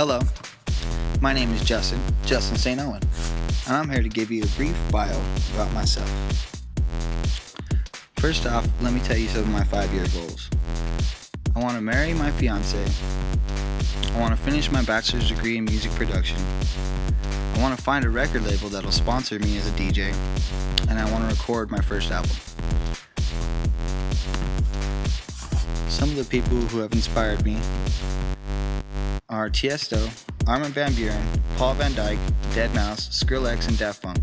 Hello, my name is Justin St. Owen, and I'm here to give you a brief bio about myself. First off, let me tell you some of my 5-year goals. I want to marry my fiance. I want to finish my bachelor's degree in music production. I want to find a record label that'll sponsor me as a DJ, and I want to record my first album. Some of the people who have inspired me are Tiesto, Armin van Buuren, Paul van Dyk, Deadmau5, Skrillex, and Daft Punk.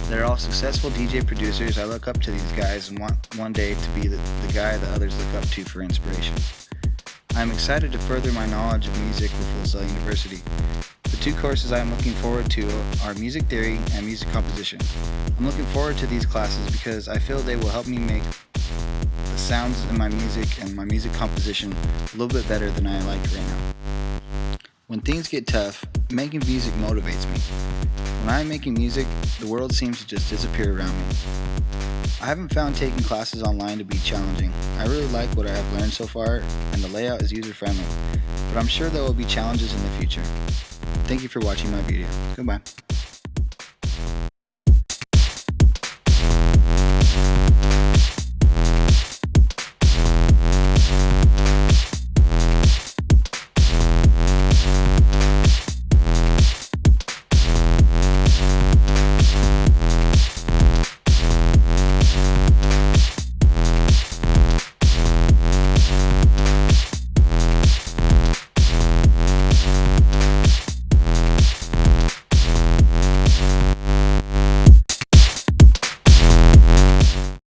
They're all successful DJ producers. I look up to these guys and want one day to be the guy that others look up to for inspiration. I'm excited to further my knowledge of music with Full Sail University. The two courses I'm looking forward to are music theory and music composition. I'm looking forward to these classes because I feel they will help me make the sounds in my music and my music composition a little bit better than I like right now. When things get tough, making music motivates me. When I'm making music, the world seems to just disappear around me. I haven't found taking classes online to be challenging. I really like what I have learned so far, and the layout is user-friendly, but I'm sure there will be challenges in the future. Thank you for watching my video. Goodbye.